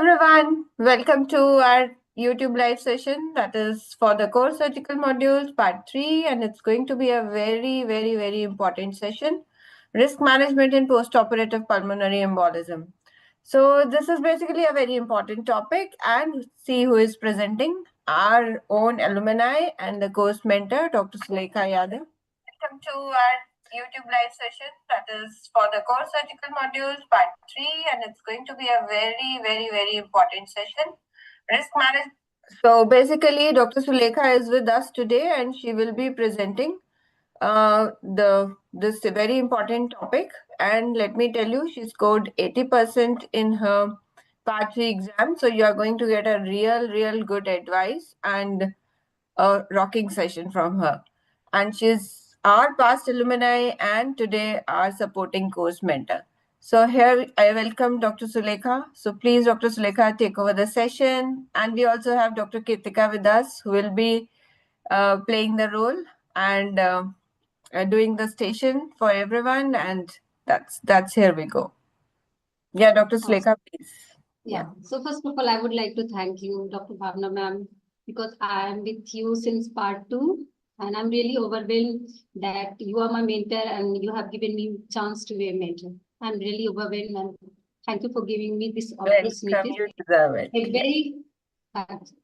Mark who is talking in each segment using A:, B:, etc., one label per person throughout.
A: everyone, welcome to our YouTube live session that is for the core surgical modules part 3, and it's going to be a very important session, risk management in post-operative pulmonary embolism. So this is basically a very important topic, and see who is presenting, our own alumni and the course mentor, Dr. Sulekha Yadav. Welcome to our YouTube live session that is for the core surgical modules part 3, and it's going to be a very important session, risk management. So basically Dr. Sulekha is with us today and she will be presenting this very important topic. And let me tell you, she scored 80% in her part 3 exam, so you are going to get a real good advice and a rocking session from her. And she's our past alumni and today our supporting course mentor. So here I welcome Dr. Sulekha. So please, Dr. Sulekha, take over the session. And we also have Dr. Kirtika with us, who will be playing the role and doing the station for everyone. And that's here we go. Yeah, Dr. Sulekha, please.
B: Yeah. So first of all, I would like to thank you, Dr. Bhawna ma'am, because I am with you since part 2. And I'm really overwhelmed that you are my mentor and you have given me a chance to be a mentor. I'm really overwhelmed and thank you for giving me this opportunity.
A: You deserve it.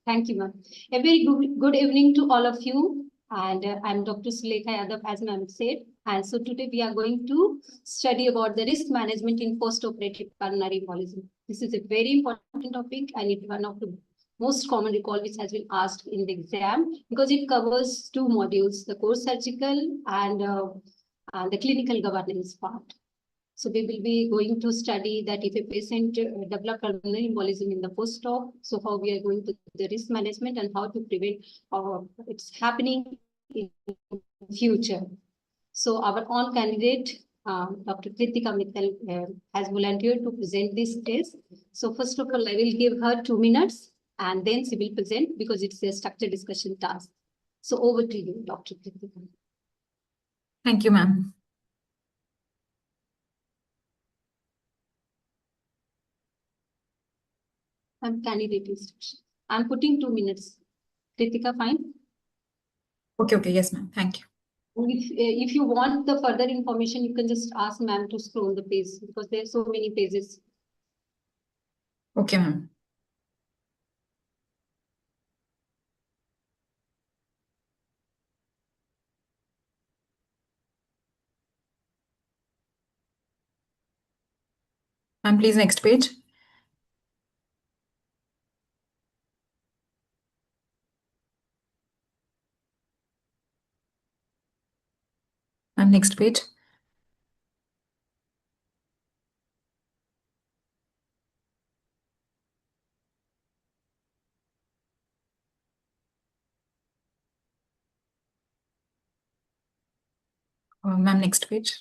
B: Thank you, ma'am. A very good evening to all of you. And I'm Dr. Sulekha Yadav, as ma'am said. And so today we are going to study about the risk management in post-operative pulmonary embolism. This is a very important topic and it's one of the most common recall which has been asked in the exam because it covers 2 modules, the core surgical and the clinical governance part. So we will be going to study that if a patient develops pulmonary embolism in the post-op, so how we are going to do the risk management and how to prevent it's happening in future. So our own candidate, Dr. Kritika Mittal, has volunteered to present this test. So first of all, I will give her 2 minutes and then she will present because it's a structured discussion task. So over to you, Dr. Kritika.
C: Thank you, ma'am.
B: I'm candidate instruction. I'm putting 2 minutes. Kritika, fine?
C: Okay, yes, ma'am. Thank you.
B: If you want the further information, you can just ask ma'am to scroll the page because there are so many pages.
C: Okay, ma'am. Ma'am, please next page. And next page. Ma'am, next page.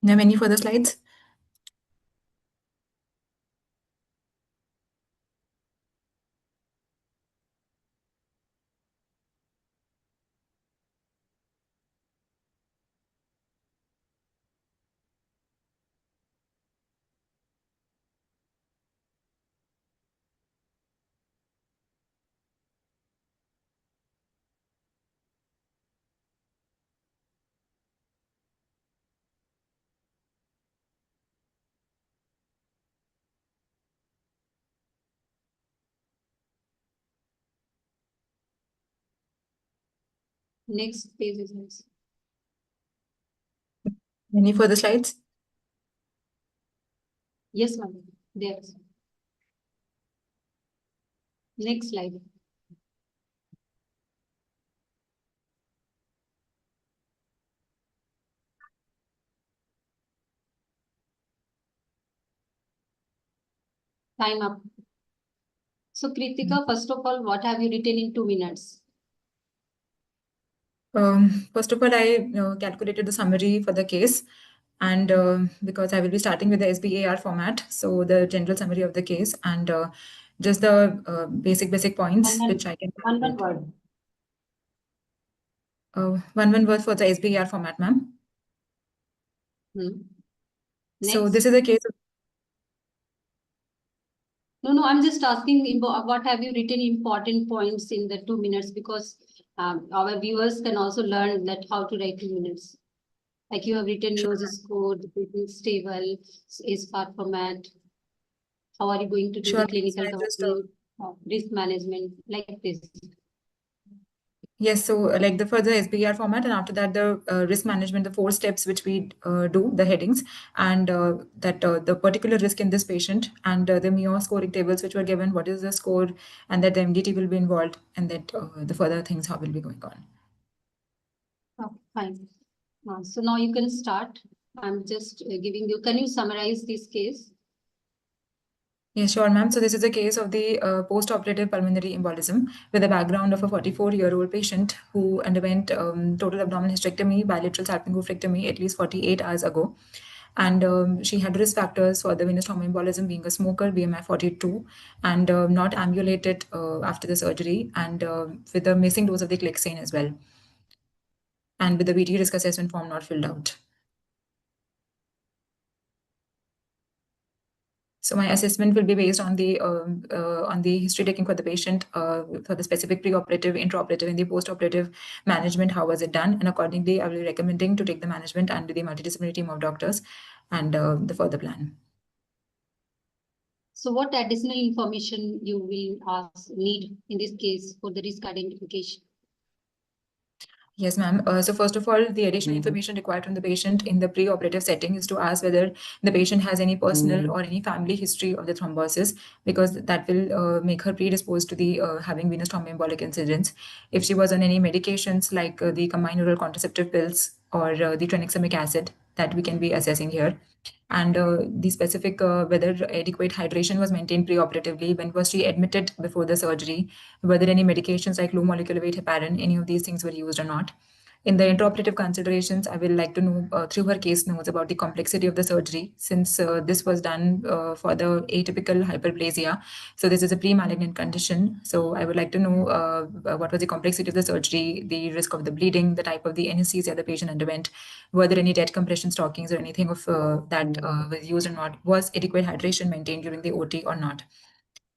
C: Ma'am, any further slides?
B: Next page is nice.
C: Any further slides?
B: Yes, ma'am. There's. Next slide. Time up. So Kritika, first of all, what have you written in 2 minutes?
C: First of all, I calculated the summary for the case. And because I will be starting with the SBAR format, so the general summary of the case and just the basic points which I can
B: One
C: calculate.
B: word.
C: One word for the SBAR format, ma'am. So
B: Next.
C: this is a case of
B: No, I'm just asking what have you written important points in the 2 minutes, because our viewers can also learn that how to write 2 minutes. Like you have written
C: Sure.
B: uses code, is stable, is part format. How are you going to do
C: Sure.
B: the clinical
C: So I just,
B: development, risk management, like this?
C: yes, so like the further SBR format, and after that the risk management, the 4 steps which we do, the headings, and that the particular risk in this patient, and the MIO scoring tables which were given, what is the score, and that the MDT will be involved, and that the further things how will be going on.
B: Oh, fine. So now you can start. I'm just giving you. Can you summarize this case?
C: Yes, sure, ma'am. So this is a case of the post-operative pulmonary embolism with a background of a 44-year-old patient who underwent total abdominal hysterectomy, bilateral salpingo-frectomy at least 48 hours ago. And she had risk factors for the venous thromboembolism, being a smoker, BMI 42, and not ambulated after the surgery, and with a missing dose of the Clexane as well, and with the VT risk assessment form not filled out. So my assessment will be based on the history taken for the patient for the specific preoperative, intraoperative, and the postoperative management. How was it done? And accordingly, I will be recommending to take the management under the multidisciplinary team of doctors and the further plan.
B: So what additional information you will need in this case for the risk identification?
C: Yes, ma'am. So first of all, the additional information required from the patient in the pre-operative setting is to ask whether the patient has any personal or any family history of the thrombosis, because that will make her predisposed to the having venous thromboembolic incidents. If she was on any medications like the combined oral contraceptive pills or the tranexamic acid, that we can be assessing here. And the specific whether adequate hydration was maintained preoperatively, when was she admitted before the surgery, whether any medications like low molecular weight heparin, any of these things were used or not. In the intraoperative considerations, I will like to know through her case notes about the complexity of the surgery, since this was done for the atypical hyperplasia. So this is a pre-malignant condition. So I would like to know what was the complexity of the surgery, the risk of the bleeding, the type of the anesthesia the patient underwent, were there any dead compression stockings or anything of that was used or not, was adequate hydration maintained during the OT or not.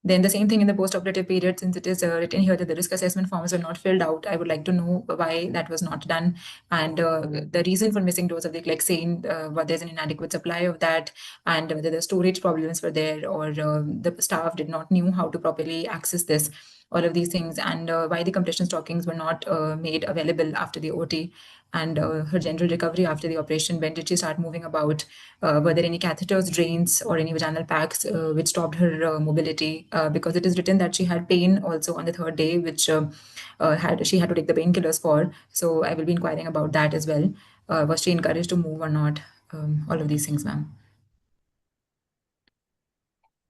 C: Then the same thing in the post-operative period, since it is written here that the risk assessment forms are not filled out, I would like to know why that was not done, and the reason for missing dose of the Clexane, whether there's an inadequate supply of that, and whether the storage problems were there, or the staff did not knew how to properly access this, all of these things, and why the compression stockings were not made available after the OT, and her general recovery after the operation. When did she start moving about? Were there any catheters, drains, or any vaginal packs which stopped her mobility? Because it is written that she had pain also on the 3rd day, which she had to take the painkillers for. So I will be inquiring about that as well. Was she encouraged to move or not? All of these things, ma'am.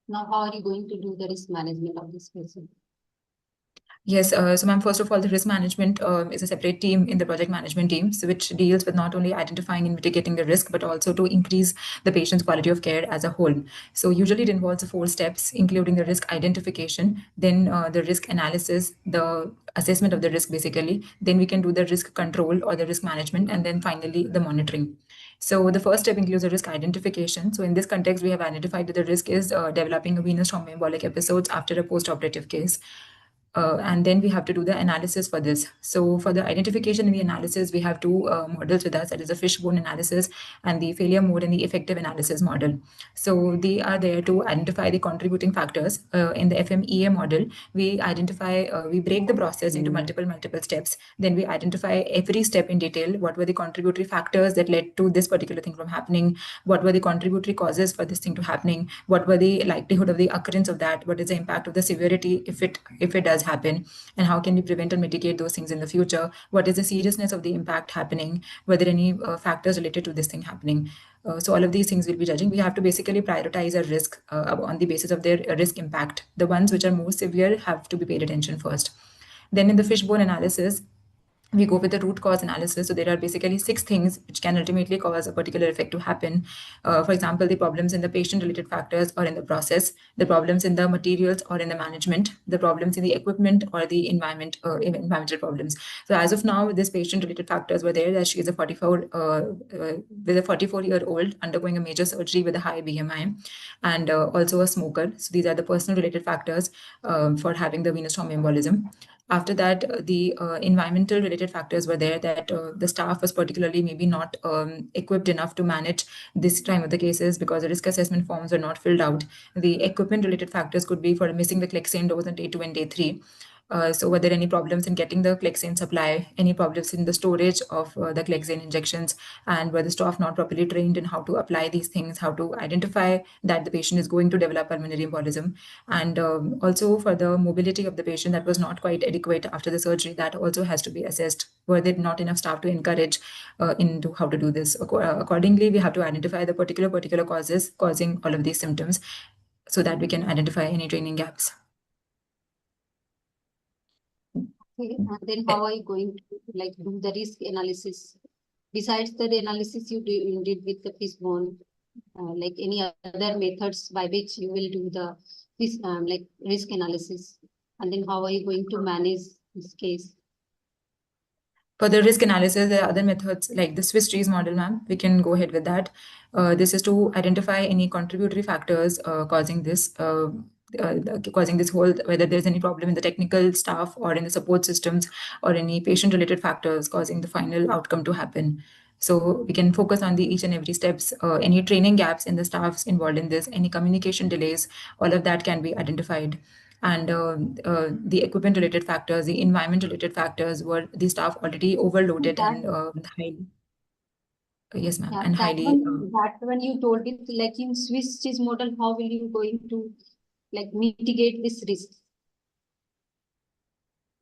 B: Now, how are you going to do the risk management of this person?
C: Yes, so ma'am, first of all, the risk management is a separate team in the project management team, so which deals with not only identifying and mitigating the risk, but also to increase the patient's quality of care as a whole. So usually it involves 4 steps, including the risk identification, then the risk analysis, the assessment of the risk basically, then we can do the risk control or the risk management, and then finally the monitoring. So the first step includes the risk identification. So in this context, we have identified that the risk is developing a venous thromboembolic episodes after a post-operative case. And then we have to do the analysis for this. So for the identification and the analysis, we have 2 models with us, that is a fishbone analysis and the failure mode and the effective analysis model. So they are there to identify the contributing factors. In the FMEA model, we identify, we break the process into multiple steps. Then we identify every step in detail. What were the contributory factors that led to this particular thing from happening? What were the contributory causes for this thing to happening? What were the likelihood of the occurrence of that? What is the impact of the severity if it does happen, and how can we prevent or mitigate those things in the future? What is the seriousness of the impact happening? Were there any factors related to this thing happening? So all of these things we'll be judging. We have to basically prioritize a risk on the basis of their risk impact. The ones which are more severe have to be paid attention first. Then in the fishbone analysis, we go with the root cause analysis. So there are basically 6 things which can ultimately cause a particular effect to happen. For example, the problems in the patient-related factors or in the process, the problems in the materials or in the management, the problems in the equipment or the environmental problems. So as of now, this patient-related factors were there that she is a 44-year-old undergoing a major surgery with a high BMI and also a smoker. So these are the personal-related factors for having the venous thromboembolism. After that, the environmental related factors were there that the staff was particularly maybe not equipped enough to manage this time of the cases because the risk assessment forms were not filled out. The equipment related factors could be for missing the Clexane dose on day 2 and day 3. So were there any problems in getting the Clexane supply, any problems in the storage of the Clexane injections, and were the staff not properly trained in how to apply these things, how to identify that the patient is going to develop pulmonary embolism, and also for the mobility of the patient that was not quite adequate after the surgery, that also has to be assessed. Were there not enough staff to encourage into how to do this? Accordingly, we have to identify the particular causes causing all of these symptoms so that we can identify any training gaps.
B: Okay, and then how are you going to do the risk analysis? Besides the analysis you did with the fishbone, any other methods by which you will do the risk analysis, and then how are you going to manage this case?
C: For the risk analysis, there are other methods like the Swiss trees model, ma'am. We can go ahead with that. This is to identify any contributory factors causing this whole, whether there's any problem in the technical staff or in the support systems or any patient related factors causing the final outcome to happen. So we can focus on the each and every steps, any training gaps in the staffs involved in this, any communication delays, all of that can be identified. And the equipment related factors, the environment related factors were the staff already overloaded and high. Yes, ma'am.
B: Yeah,
C: And
B: that
C: highly.
B: one you told it in Swiss cheese model, how will you going to mitigate this risk?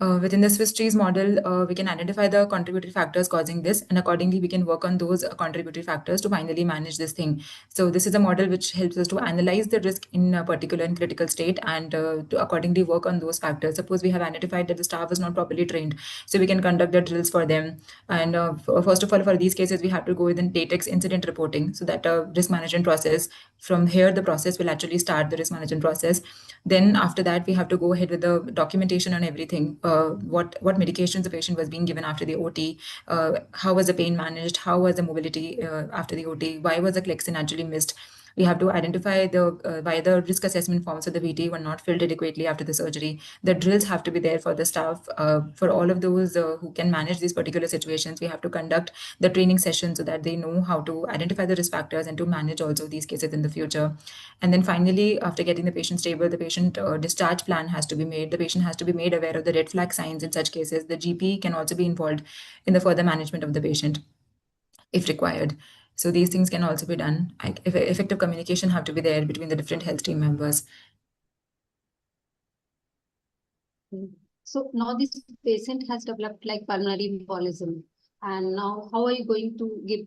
C: Within the Swiss trees model, we can identify the contributory factors causing this, and accordingly, we can work on those contributory factors to finally manage this thing. So this is a model which helps us to analyze the risk in a particular and critical state and to accordingly work on those factors. Suppose we have identified that the staff is not properly trained, so we can conduct the drills for them. And first of all, for these cases, we have to go with an DATEX incident reporting, so that risk management process. From here, the process will actually start the risk management process. Then after that, we have to go ahead with the documentation on everything. What medications the patient was being given after the OT, how was the pain managed, how was the mobility after the OT, why was the Clexane actually missed. We have to identify why the risk assessment forms of the VT were not filled adequately after the surgery. The drills have to be there for the staff. For all of those who can manage these particular situations, we have to conduct the training session so that they know how to identify the risk factors and to manage also these cases in the future. And then finally, after getting the patient stable, the patient discharge plan has to be made. The patient has to be made aware of the red flag signs in such cases. The GP can also be involved in the further management of the patient if required. So these things can also be done. Effective communication have to be there between the different health team members.
B: So now this patient has developed pulmonary embolism, and now how are you going to give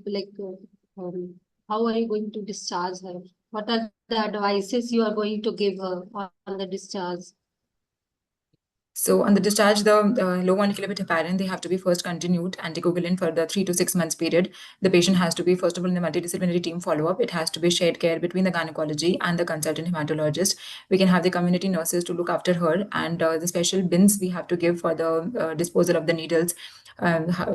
B: how are you going to discharge her? What are the advices you are going to give her on the discharge?
C: So on the discharge, the low molecular weight heparin, they have to be first continued anticoagulant for the 3 to 6 months period. The patient has to be, first of all, in the multidisciplinary team follow-up. It has to be shared care between the gynecology and the consultant hematologist. We can have the community nurses to look after her, and the special bins we have to give for the disposal of the needles.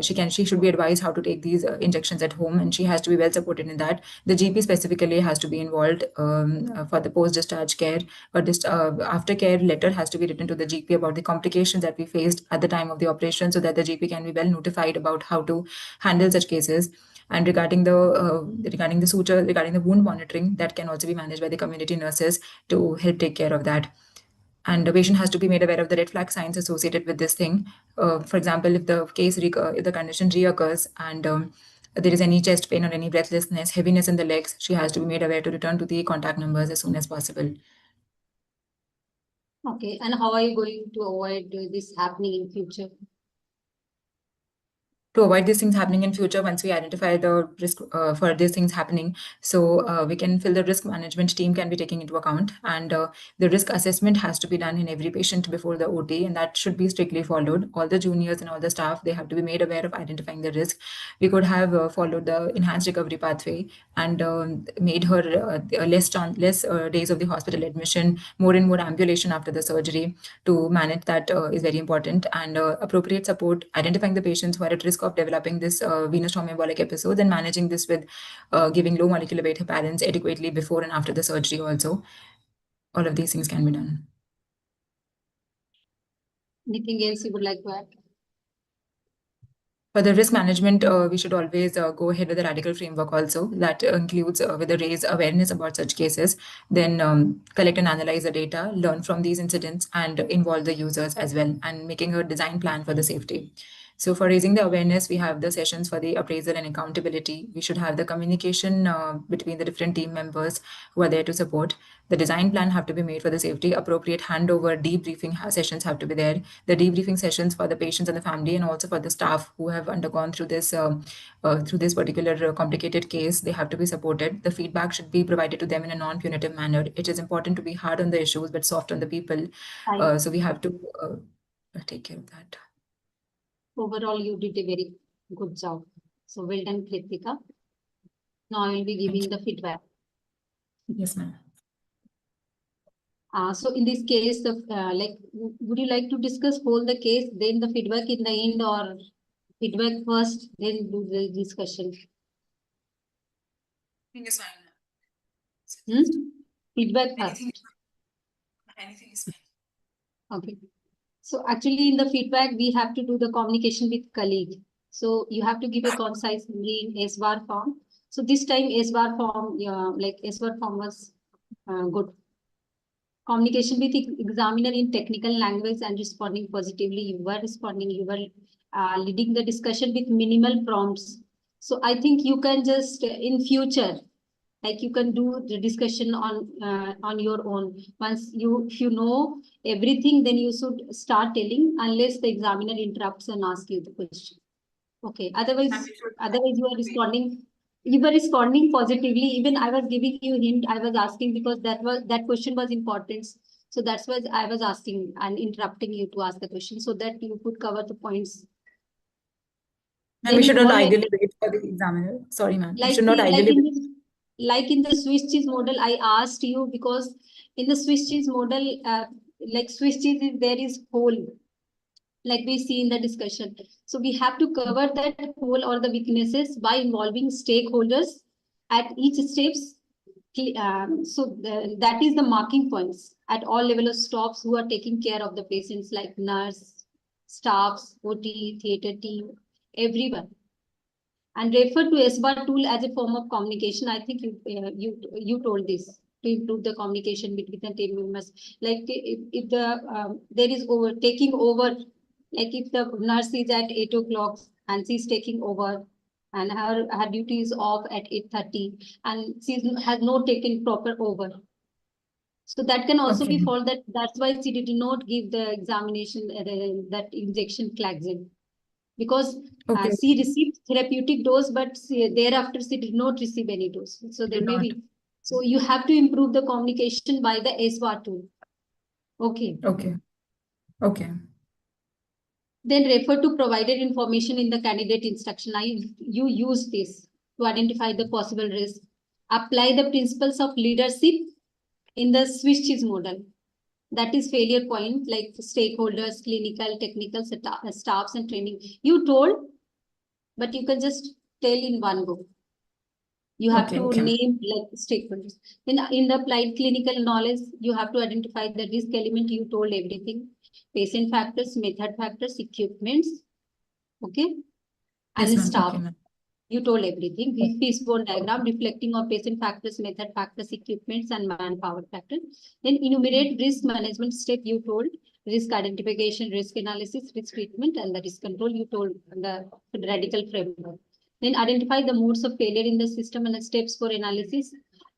C: She should be advised how to take these injections at home, and she has to be well supported in that. The GP specifically has to be involved for the post-discharge care, or aftercare letter has to be written to the GP about the complications that we faced at the time of the operation, so that the GP can be well notified about how to handle such cases. And regarding the suture, regarding the wound monitoring, that can also be managed by the community nurses to help take care of that. And the patient has to be made aware of the red flag signs associated with this thing. For example, if the condition reoccurs and there is any chest pain or any breathlessness, heaviness in the legs, she has to be made aware to return to the contact numbers as soon as possible.
B: Okay, and how are you going to avoid this happening in future?
C: to avoid these things happening in future, once we identify the risk for these things happening, so we can feel the risk management team can be taking into account, and the risk assessment has to be done in every patient before the OT, and that should be strictly followed. All the juniors and all the staff, they have to be made aware of identifying the risk. We could have followed the enhanced recovery pathway and made her less days of the hospital admission, more and more ambulation after the surgery. To manage that is very important, and appropriate support, identifying the patients who are at risk of developing this venous thromboembolic episodes, and managing this with giving low molecular weight heparins adequately before and after the surgery also. All of these things can be done.
B: Anything else you would like to add?
C: For the risk management, we should always go ahead with the radical framework also. That includes whether raise awareness about such cases, then collect and analyze the data, learn from these incidents, and involve the users as well, and making a design plan for the safety. So for raising the awareness, we have the sessions for the appraisal and accountability. We should have the communication between the different team members who are there to support. The design plan have to be made for the safety. Appropriate handover debriefing sessions have to be there. The debriefing sessions for the patients and the family, and also for the staff who have undergone through this particular complicated case, they have to be supported. The feedback should be provided to them in a non-punitive manner. It is important to be hard on the issues but soft on the people. So we have to take care of that.
B: Overall, you did a very good job. So well done, Kritika. Now I will be giving the feedback.
C: Yes, ma'am.
B: So in this case, would you like to discuss whole the case, then the feedback in the end, or feedback first, then do the discussion?
C: Anything is fine.
B: Feedback first.
C: Anything is fine.
B: Okay. So actually in the feedback, we have to do the communication with colleague. So you have to give a concise summary in S-bar form. So this time S-bar form, S-bar form was good. Communication with examiner in technical language and responding positively. You were responding, you were leading the discussion with minimal prompts. So I think you can just in future, like you can do the discussion on your own. Once if you know everything, then you should start telling, unless the examiner interrupts and asks you the question. Okay. Otherwise you are responding. You were responding positively. Even I was giving you a hint. I was asking because that question was important. So that's why I was asking and interrupting you to ask the question so that you could cover the points.
C: And we should not ideally wait for the examiner. Sorry, ma'am. We should not ideally
B: like in the Swiss cheese model, I asked you because in the Swiss cheese model, like Swiss cheese, there is whole, like we see in the discussion. So we have to cover that hole or the weaknesses by involving stakeholders at each steps. That is the marking points at all level of staffs who are taking care of the patients, like nurse, staffs, OT, theater team, everyone. And refer to S-bar tool as a form of communication. I think you told this to improve the communication between the team members. Like if the there is taking over, like if the nurse is at 8 o'clock and she's taking over, and her duty is off at 8:30, and she has not taken proper over. So that can also be for that. That's why she did not give the examination that injection Claxin. Because she received therapeutic dose, but thereafter she did not receive any dose. So there may be. So you have to improve the communication by the S-bar tool. Okay.
C: Okay.
B: Then refer to provided information in the candidate instruction. You use this to identify the possible risk. Apply the principles of leadership in the Swiss cheese model. That is failure point, like stakeholders, clinical, technical staffs and training. You told, but you can just tell in one go. You have to name like stakeholders. In the applied clinical knowledge, you have to identify the risk element. You told everything. Patient factors, method factors, equipments. Okay. And
C: yes,
B: staff. You told everything. Fishbone diagram reflecting on patient factors, method factors, equipments, and manpower factors. Then enumerate risk management step. You told risk identification, risk analysis, risk treatment, and the risk control. You told the radical framework. Then identify the modes of failure in the system and the steps for analysis,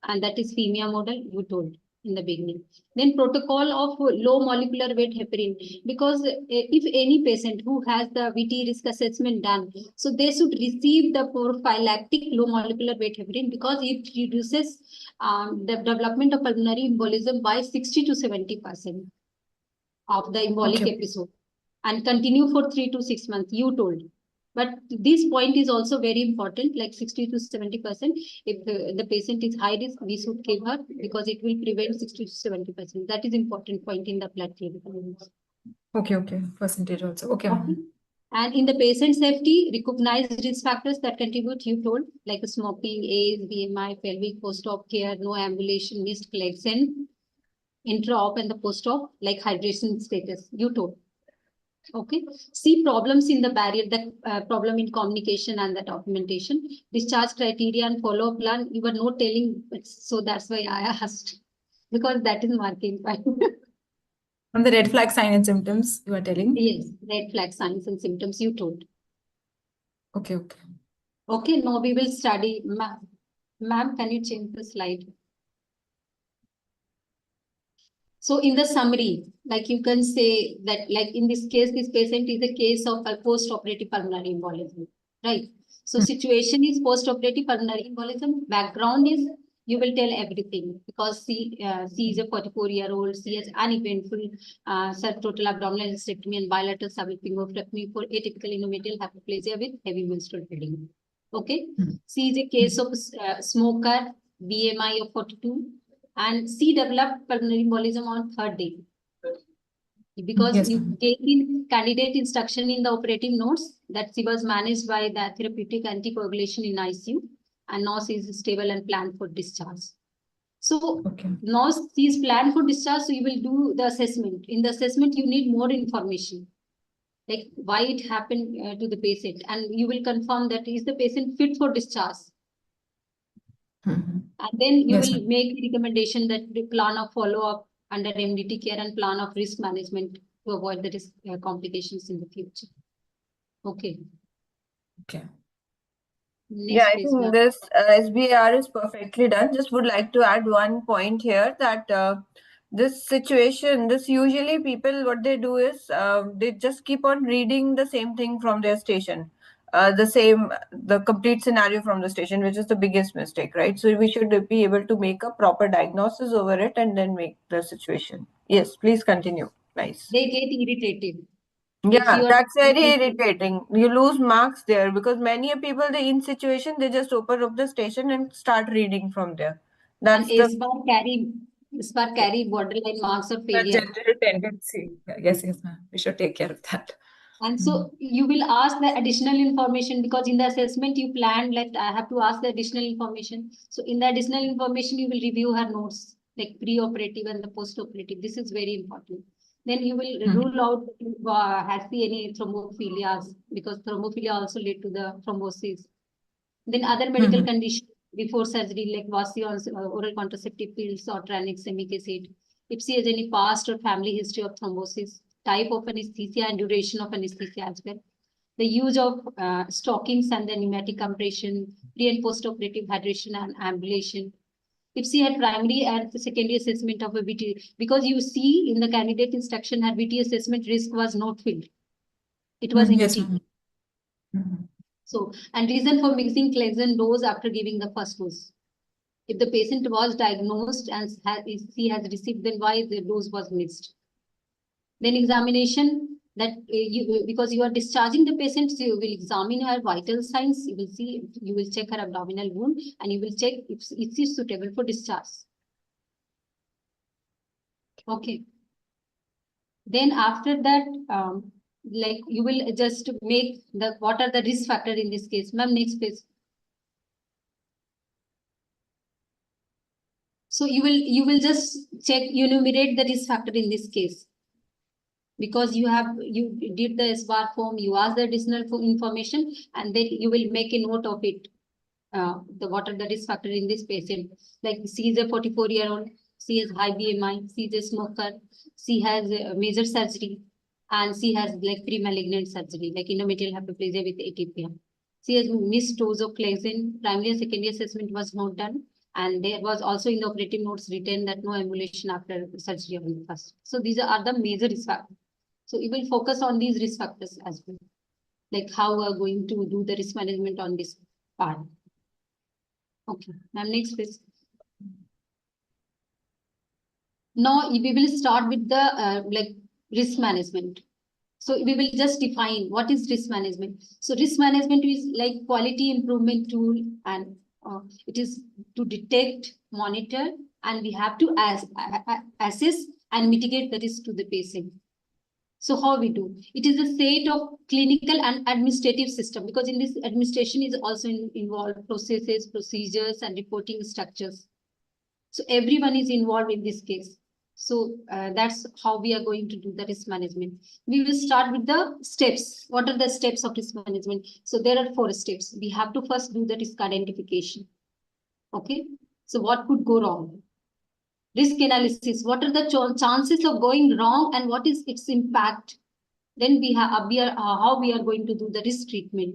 B: and that is FEMIA model. You told. in the beginning. Then protocol of low molecular weight heparin, because if any patient who has the VT risk assessment done, so they should receive the prophylactic low molecular weight heparin, because it reduces the development of pulmonary embolism by 60 to 70% of the embolic episode, and continue for 3 to 6 months, you told. But this point is also very important, like 60 to 70%. If the patient is high risk, we should give her, because it will prevent 60 to 70%. That is important point in the blood clinical.
C: Okay. Percentage also. Okay.
B: And in the patient safety, recognize risk factors that contribute, you told, like smoking, age, BMI, pelvic, post-op care, no ambulation, missed collection, intra-op and the post-op, like hydration status, you told. Okay. See problems in the barrier, the problem in communication and the documentation, discharge criteria and follow-up plan. You were not telling, so that's why I asked, because that is marking fine.
C: From the red flag sign and symptoms, you are telling?
B: Yes, red flag signs and symptoms, you told.
C: Okay.
B: Okay, now we will study. Ma'am, can you change the slide? So in the summary, like you can say that, like in this case, this patient is a case of a post-operative pulmonary embolism, right? So situation is post-operative pulmonary embolism. Background is, you will tell everything, because she is a 44-year-old. She has uneventful subtotal abdominal hysterectomy and bilateral subepigmectomy for atypical endometrial hyperplasia with heavy menstrual bleeding. Okay. She is a case of smoker, BMI of 42. And she developed pulmonary embolism on 3rd day. Because you gave in candidate instruction in the operative notes that she was managed by the therapeutic anticoagulation in ICU, and now she is stable and planned for discharge. So now she is planned for discharge, so you will do the assessment. In the assessment, you need more information, like why it happened to the patient, and you will confirm that is the patient fit for discharge. And then you will make the recommendation that the plan of follow-up under MDT care and plan of risk management to avoid the risk complications in the future. Okay.
A: Yeah, I think this SBAR is perfectly done. Just would like to add one point here that this situation, usually people, what they do is they just keep on reading the same thing from their station. The complete scenario from the station, which is the biggest mistake, right? So we should be able to make a proper diagnosis over it and then make the situation. Yes, please continue. Nice.
B: They get irritated.
A: Yeah, that's very irritating. You lose marks there, because many people, they in situation, they just open up the station and start reading from there. That's
B: and SBAR carry borderline marks of failure.
C: The general tendency. Yes, ma'am. We should take care of that.
B: And so you will ask the additional information, because in the assessment you planned, like I have to ask the additional information. So in the additional information, you will review her notes, like pre-operative and the post-operative. This is very important. Then you will rule out has she any thrombophilias, because thrombophilia also lead to the thrombosis. Then other medical conditions before surgery, like was she on oral contraceptive pills or tranix semic acid. If she has any past or family history of thrombosis, type of anesthesia and duration of anesthesia as well. The use of stockings and the pneumatic compression, pre and post-operative hydration and ambulation. If she had primary and secondary assessment of a VT, because you see in the candidate instruction, her VT assessment risk was not filled. It was empty. So, and reason for mixing Clexane dose after giving the first dose. If the patient was diagnosed and he has received, then why the dose was missed? Then examination, that because you are discharging the patient, so you will examine her vital signs. You will see, you will check her abdominal wound, and you will check if it is suitable for discharge. Okay. Then after that, like you will just make the, what are the risk factor in this case? Ma'am, next page. So you will just check, enumerate the risk factor in this case. Because you did the SBAR form, you ask the additional information, and then you will make a note of it. What are the risk factor in this patient? Like she is a 44-year-old, she has high BMI, she is a smoker, she has a major surgery, and she has like pre-malignant surgery, like endometrial hyperplasia with atypia. She has missed dose of Clexane, primary and secondary assessment was not done, And there was also in the operative notes written that no ambulation after surgery on the first. So these are the major risk factors. So we will focus on these risk factors as well, like how we are going to do the risk management on this part. Okay, ma'am, next please. Now we will start with the like risk management. So we will just define what is risk management. So risk management is like quality improvement tool, and it is to detect, monitor, and we have to assess and mitigate the risk to the patient. So how we do? It is a set of clinical and administrative system, because in this administration is also involved processes, procedures, and reporting structures. So everyone is involved in this case. So that's how we are going to do the risk management. We will start with the steps. What are the steps of risk management? So there are 4 steps. We have to first do the risk identification. Okay. So what could go wrong? Risk analysis. What are the chances of going wrong and what is its impact? Then we have how we are going to do the risk treatment.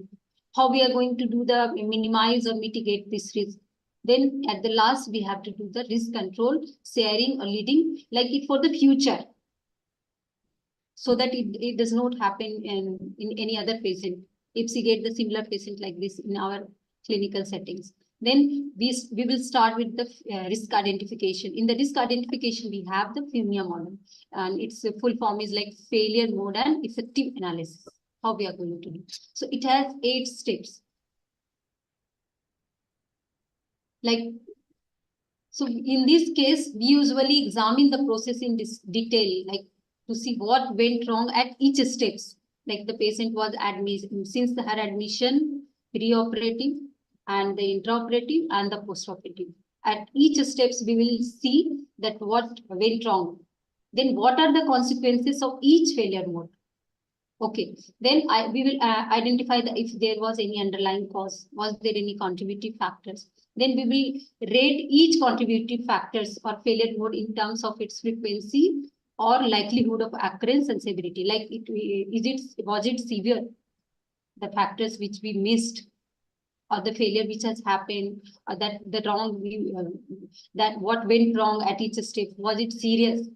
B: How we are going to do the minimize or mitigate this risk. Then at the last, we have to do the risk control, sharing or leading, like it for the future, so that it does not happen in any other patient. If we get the similar patient like this in our clinical settings, then we will start with the risk identification. In the risk identification, we have the FUMIA model, and its full form is like failure mode and effective analysis. How we are going to do. So it has 8 steps. Like, so in this case, we usually examine the process in this detail, like to see what went wrong at each steps. Like the patient was admitted, since her admission, pre-operative and the intraoperative and the post-operative. At each steps, we will see that what went wrong. Then what are the consequences of each failure mode? Okay, then we will identify if there was any underlying cause, was there any contributing factors. Then we will rate each contributing factors or failure mode in terms of its frequency or likelihood of occurrence and severity. Like was it severe? The factors which we missed, or the failure which has happened, or that the wrong that what went wrong at each step, was it serious?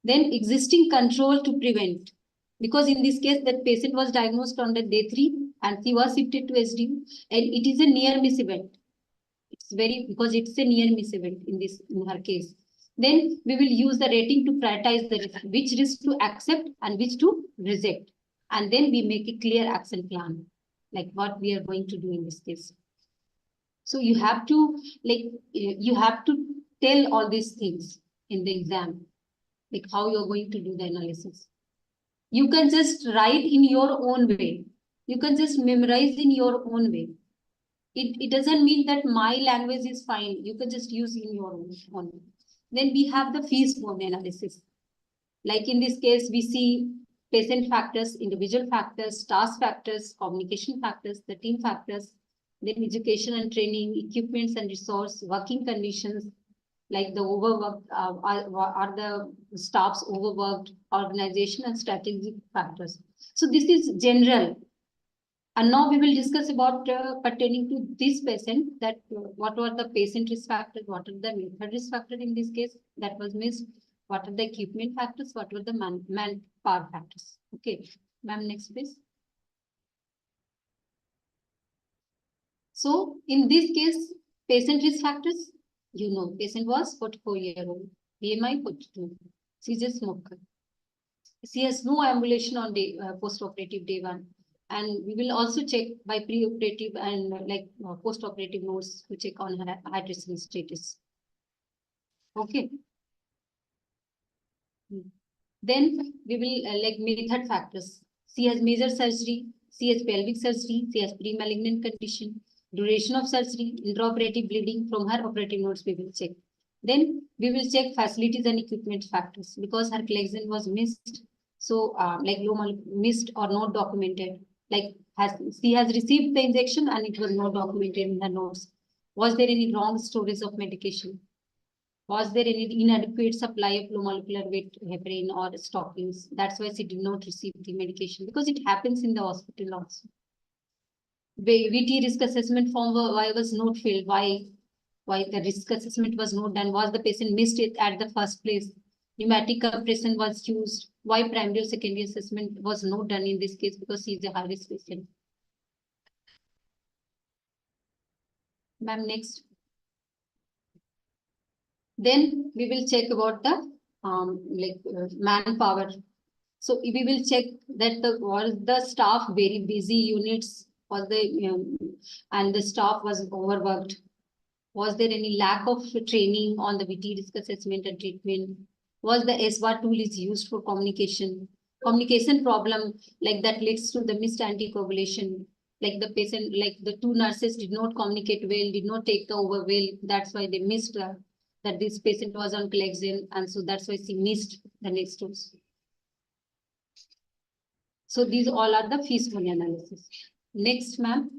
B: Then existing control to prevent. Because in this case, that patient was diagnosed on the day 3 and he was shifted to SDU, and it is a near miss event. It's because it's a near miss event in her case. Then we will use the rating to prioritize the risk, which risk to accept and which to reject. And then we make a clear action plan, like what we are going to do in this case. So you have to tell all these things in the exam, like how you're going to do the analysis. You can just write in your own way. You can just memorize in your own way. It doesn't mean that my language is fine. You can just use in your own way. Then we have the fees-borne analysis. Like in this case, we see patient factors, individual factors, task factors, communication factors, the team factors, then education and training, equipments and resource, working conditions, like the overworked, are the staffs overworked, organization and strategic factors. So this is general. And now we will discuss about pertaining to this patient, that what were the patient risk factors, what are the method risk factors in this case that was missed, what are the equipment factors, what were the manpower factors. Okay, ma'am, next please. So in this case, patient risk factors, patient was 44-year-old, BMI 42, she's a smoker. She has no ambulation on post-operative day 1. And we will also check by pre-operative and post-operative notes to check on her hydration status. Okay. Then we will method factors. She has major surgery, she has pelvic surgery, she has pre-malignant condition, duration of surgery, intraoperative bleeding. From her operative notes we will check. Then we will check facilities and equipment factors, because her collection was missed. So missed or not documented. Like she has received the injection and it was not documented in her notes. Was there any wrong storage of medication? Was there any inadequate supply of low molecular weight heparin or stockings? That's why she did not receive the medication, because it happens in the hospital also. VT risk assessment form, why was not filled? Why? why the risk assessment was not done, was the patient missed it at the first place, pneumatic compression was used, why primary or secondary assessment was not done in this case, because he is a high risk patient. Ma'am, next. Then we will check about the manpower. So we will check that was the staff very busy units, was the and the staff was overworked. Was there any lack of training on the VT risk assessment and treatment? Was the SWAT tool is used for communication? Communication problem like that leads to the missed anticoagulation. Like the patient, like the two nurses did not communicate well, did not take the over well. That's why they missed that this patient was on Clexane, and so that's why she missed the next dose. So these all are the feasibility analysis. Next, ma'am.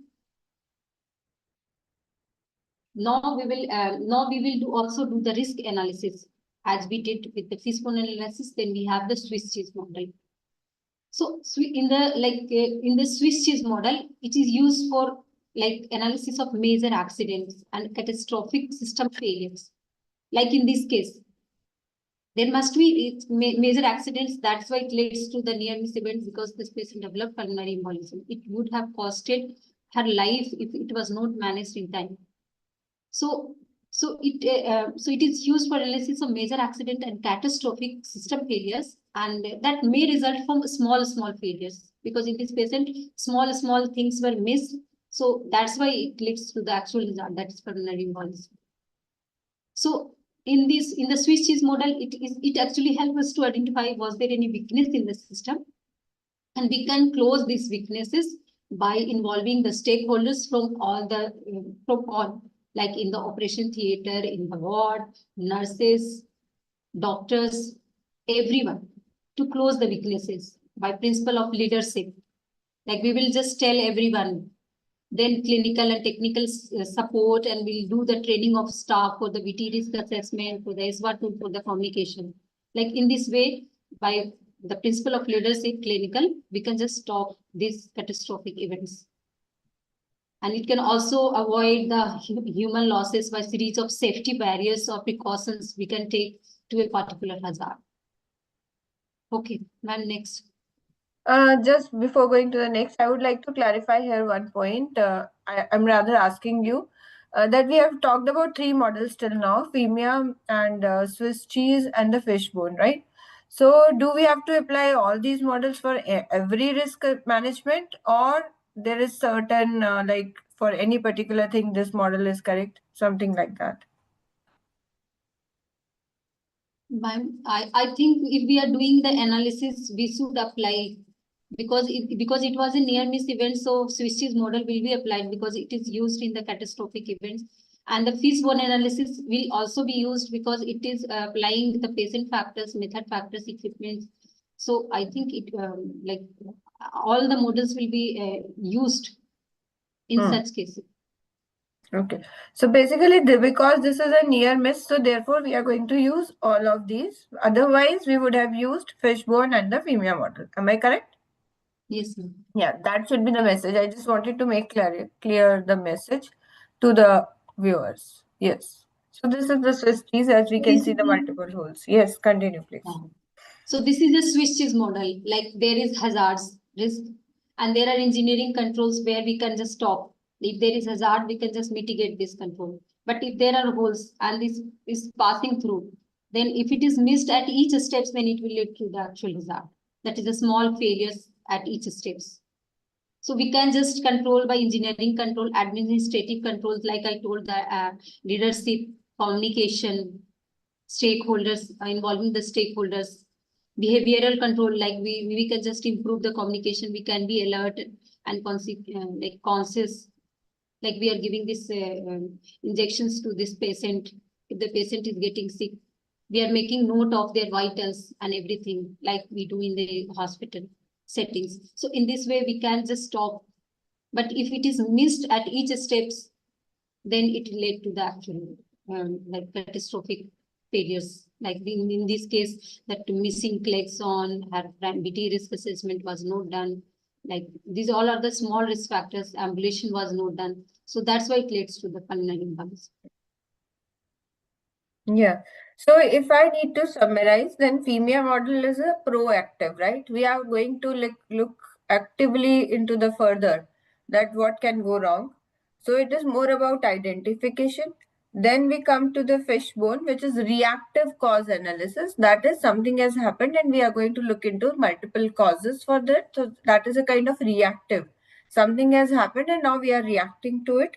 B: Now we will also do the risk analysis as we did with the feasibility analysis. Then we have the Swiss cheese model. So in the Swiss cheese model, it is used for like analysis of major accidents and catastrophic system failures. Like in this case, there must be major accidents. That's why it leads to the near miss events, because this patient developed pulmonary embolism. It would have costed her life if it was not managed in time. So it is used for analysis of major accident and catastrophic system failures, and that may result from small failures, because in this patient small things were missed. So that's why it leads to the actual result, that is pulmonary embolism. So in the Swiss cheese model, it actually helps us to identify was there any weakness in the system, and we can close these weaknesses by involving the stakeholders from all like in the operation theater, in the ward, nurses, doctors, everyone, to close the weaknesses by principle of leadership. Like we will just tell everyone, then clinical and technical support, and we'll do the training of staff for the VT risk assessment, for the SWAT tool, for the communication. Like in this way, by the principle of leadership, clinical, we can just stop these catastrophic events. And it can also avoid the human losses by series of safety barriers or precautions we can take to a particular hazard. Okay, ma'am, next.
A: Just before going to the next, I would like to clarify here one point. I'm rather asking you that we have talked about three models till now, FEMIA and Swiss cheese and the fishbone, right? So do we have to apply all these models for every risk management, or there is certain like for any particular thing this model is correct, something like that?
B: Ma'am, I think if we are doing the analysis, we should apply, because it was a near miss event, so Swiss cheese model will be applied because it is used in the catastrophic events. And the fishbone analysis will also be used because it is applying the patient factors, method factors, equipment. So I think it like all the models will be used in such cases.
A: Okay, so basically because this is a near miss, so therefore we are going to use all of these. Otherwise, we would have used fishbone and the FEMIA model. Am I correct?
B: Yes, ma'am.
A: Yeah, that should be the message. I just wanted to make clear the message to the viewers. Yes. So this is the Swiss cheese, as we can see the multiple holes. Yes, continue, please.
B: So this is the Swiss cheese model. Like there is hazards, risk, and there are engineering controls where we can just stop. If there is hazard, we can just mitigate this control. But if there are holes and this is passing through, then if it is missed at each steps, then it will lead to the actual hazard. That is a small failures at each steps. So we can just control by engineering control, administrative controls, like I told, the leadership, communication, stakeholders, involving the stakeholders, behavioral control, like we can just improve the communication, we can be alert and conscious, like we are giving this injections to this patient. If the patient is getting sick, we are making note of their vitals and everything, like we do in the hospital settings. So in this way, we can just stop. But if it is missed at each steps, then it will lead to the actual like catastrophic failures. Like in this case, that missing Clexane, her BT risk assessment was not done. Like these all are the small risk factors. Ambulation was not done. So that's why it leads to the pulmonary embolism.
A: Yeah. So if I need to summarize, then FEMIA model is a proactive, right? We are going to look actively into the further that what can go wrong. So it is more about identification. Then we come to the fishbone, which is reactive cause analysis. That is something has happened and we are going to look into multiple causes for that. So that is a kind of reactive. Something has happened and now we are reacting to it.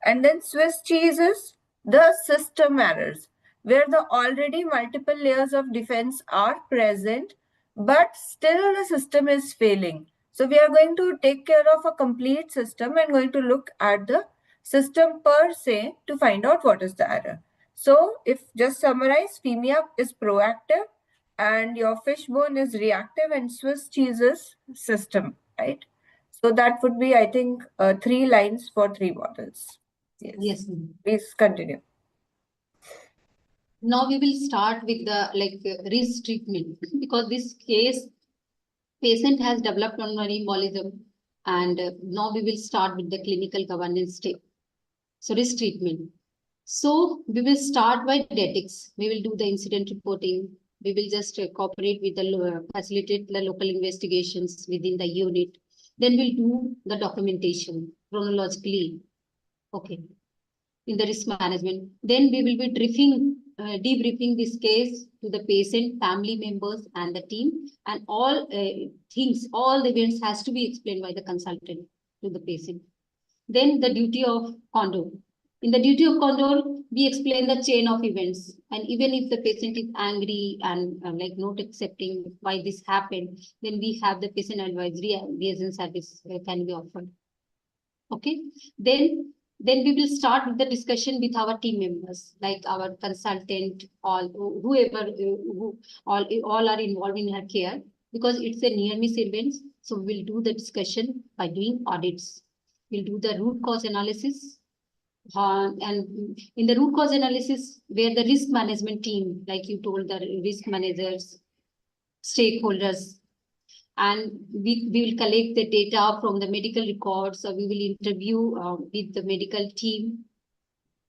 A: And then Swiss cheese is the system errors where the already multiple layers of defense are present, but still the system is failing. So we are going to take care of a complete system and going to look at the system per se to find out what is the error. So if just summarize, FEMIA is proactive and your fishbone is reactive and Swiss cheese is system, right? So that would be, I think, 3 lines for 3 models. Yes.
B: Yes.
A: Please continue.
B: Now we will start with the risk treatment, because this case patient has developed pulmonary embolism, and now we will start with the clinical governance step. So risk treatment. So we will start by ethics. We will do the incident reporting. We will just cooperate with the facilitate the local investigations within the unit. Then we'll do the documentation chronologically. Okay. In the risk management. Then we will be debriefing this case to the patient, family members, and the team, and all things, all the events has to be explained by the consultant to the patient. Then the duty of condor. In the duty of condor, we explain the chain of events, and even if the patient is angry and not accepting why this happened, then we have the patient advisory and liaison service can be offered. Okay, then we will start with the discussion with our team members, like our consultant, all whoever who all are involved in her care, because it's a near miss event. So we'll do the discussion by doing audits. We'll do the root cause analysis. And in the root cause analysis, where the risk management team, like you told, the risk managers, stakeholders, and we will collect the data from the medical records, or we will interview with the medical team,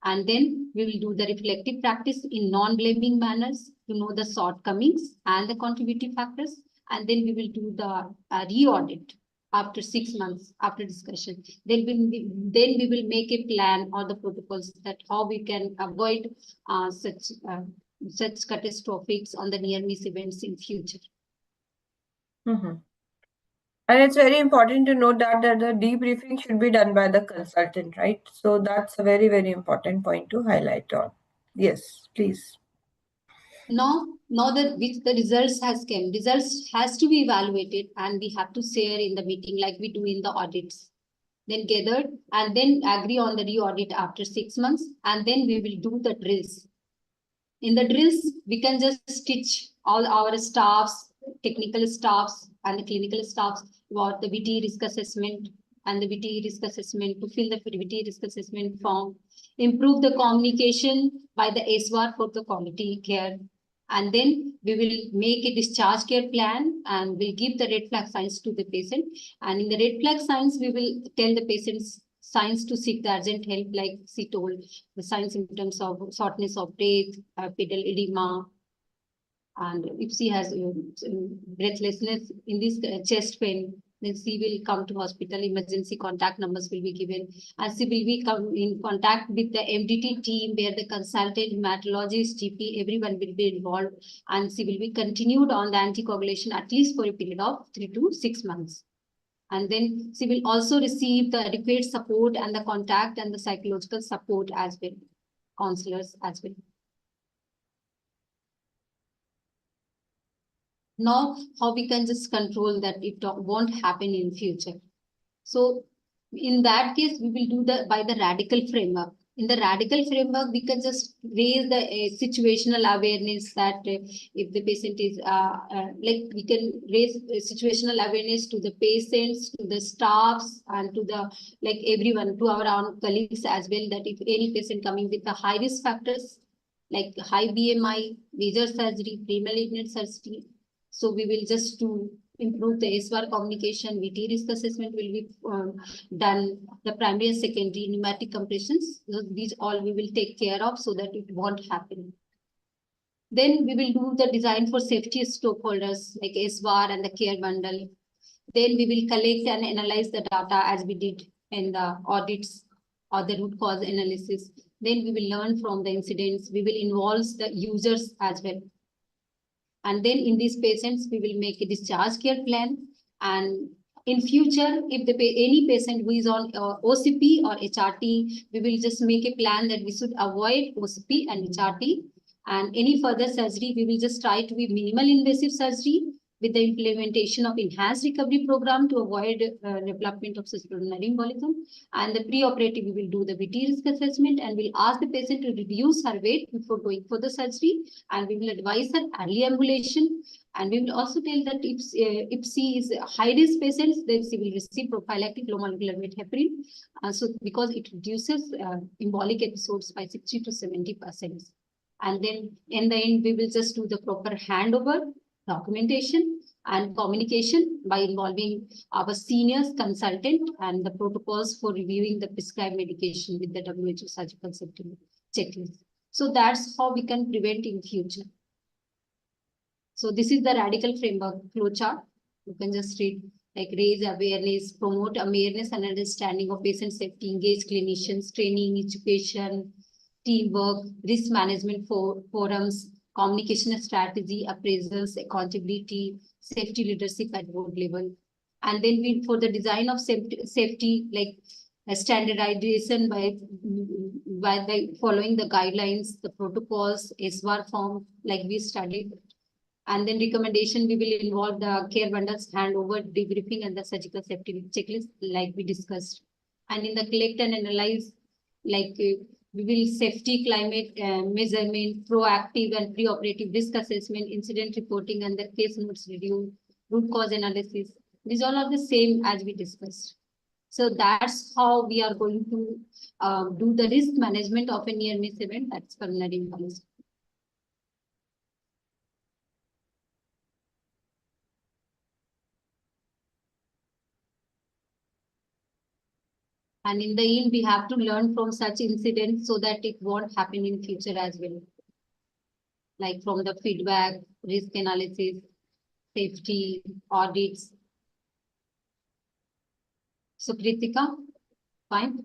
B: and then we will do the reflective practice in non-blaming manners to know the shortcomings and the contributing factors, and then we will do the re-audit after 6 months after discussion. Then we will make a plan or the protocols that how we can avoid such catastrophics on the near miss events in future.
A: Mm-hmm. And it's very important to note that the debriefing should be done by the consultant, right? So that's a very, very important point to highlight on. Yes, please.
B: Now that which the results has to be evaluated, and we have to share in the meeting like we do in the audits. Then gathered and then agree on the re-audit after 6 months, and then we will do the drills. In the drills, we can just teach all our staffs, technical staffs, and the clinical staffs about the VT risk assessment and the VT risk assessment, to fill the VT risk assessment form, improve the communication by the SWAR for the quality care. And then we will make a discharge care plan, and we'll give the red flag signs to the patient. And in the red flag signs, we will tell the patient's signs to seek the urgent help, like she told, the signs in terms of shortness of breath, pedal edema, and if she has breathlessness in this chest pain, then she will come to hospital. Emergency contact numbers will be given, and she will be come in contact with the MDT team, where the consultant, hematologist, GP, everyone will be involved, and she will be continued on the anticoagulation at least for a period of 3 to 6 months. And then she will also receive the adequate support and the contact and the psychological support as well, counselors as well. Now, how we can just control that it won't happen in future. So in that case, we will do by the radical framework. In the radical framework, we can just raise the situational awareness that if the patient is we can raise situational awareness to the patients, to the staffs, and to the everyone, to our own colleagues as well, that if any patient coming with the high risk factors like high BMI, major surgery, pre-malignant surgery, so we will just to improve the SWAR communication, VT risk assessment will be done, the primary and secondary pneumatic compressions. So these all we will take care of so that it won't happen. Then we will do the design for safety stakeholders like SVAR and the care bundle. Then we will collect and analyze the data as we did in the audits or the root cause analysis. Then we will learn from the incidents. We will involve the users as well. And then in these patients, we will make a discharge care plan. And in future, if any patient who is on OCP or HRT, we will just make a plan that we should avoid OCP and HRT. And any further surgery, we will just try to be minimal invasive surgery with the implementation of enhanced recovery program to avoid development of pulmonary embolism. And the pre-operative, we will do the VT risk assessment and we'll ask the patient to reduce her weight before going for the surgery. And we will advise her early ambulation. And we will also tell that if she is a high-risk patient, then she will receive prophylactic low molecular weight heparin. So because it reduces embolic episodes by 60 to 70%. And then in the end, we will just do the proper handover, documentation and communication by involving our seniors, consultant, and the protocols for reviewing the prescribed medication with the WHO surgical safety checklist. So that's how we can prevent in future. So this is the radical framework flowchart. You can just read like raise awareness, promote awareness and understanding of patient safety, engage clinicians, training, education, teamwork, risk management forums, communication strategy, appraisals, accountability, safety leadership at board level. And then we, for the design of safety like a standardization by following the guidelines, the protocols, SVAR form, like we studied. And then recommendation, we will involve the care bundles, handover, debriefing, and the surgical safety checklist, like we discussed. And in the collect and analyze, like we will safety climate measurement, proactive and pre-operative risk assessment, incident reporting, and the case notes review, root cause analysis. These all are the same as we discussed. So that's how we are going to do the risk management of a near miss event, that's pulmonary embolism. And in the end, we have to learn from such incidents so that it won't happen in future as well. Like from the feedback, risk analysis, safety, audits. So Kritika, fine?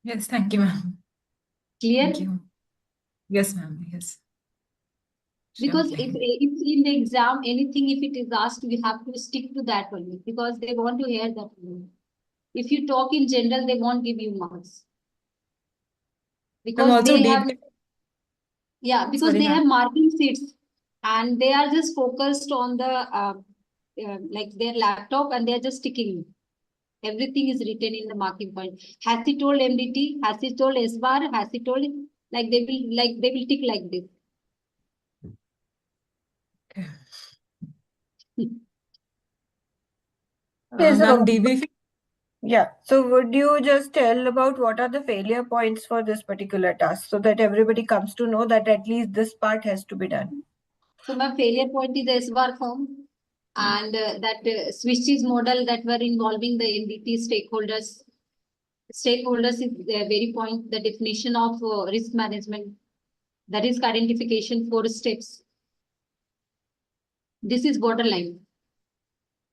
C: Yes, thank you, ma'am.
B: Clear?
C: Thank you. Yes, ma'am. Yes.
B: Because
C: Sure.
B: if in the exam, anything, if it is asked, we have to stick to that only because they want to hear that only. If you talk in general, they won't give you marks. Because they have, because
C: Sorry,
B: they
C: ma'am.
B: have marking sheets and they are just focused on the like their laptop and they are just ticking. Everything is written in the marking point. Has he told MDT? Has he told SVAR? Has he told, like they will tick like this.
C: Okay.
A: Yes,
C: Ma'am, debriefing.
A: yeah. So would you just tell about what are the failure points for this particular task so that everybody comes to know that at least this part has to be done?
B: So my failure point is the SVAR form and that switches model that were involving the MDT stakeholders. Stakeholders is the very point, the definition of risk management, the risk identification, 4 steps. This is borderline.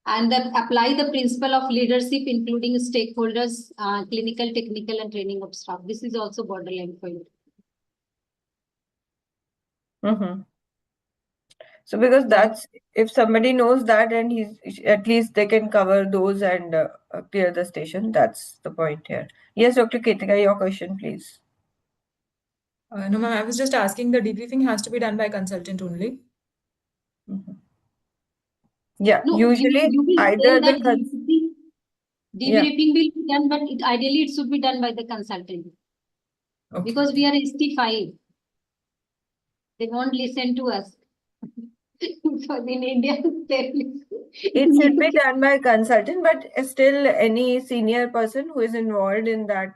B: And then apply the principle of leadership, including stakeholders, clinical, technical, and training of staff. This is also borderline point.
A: So because that's, if somebody knows that and he's at least they can cover those and clear the station. That's the point here. Yes, Dr. Ketika, your question, please.
C: No, ma'am, I was just asking, the debriefing has to be done by consultant only.
A: Yeah,
B: No,
A: usually
B: you will
A: either
B: say
A: the
B: that debriefing will be done, but ideally it should be done by the consultant.
C: Okay.
B: Because we are ST5. They won't listen to us. Because in India,
A: it should be done by a consultant, but still any senior person who is involved in that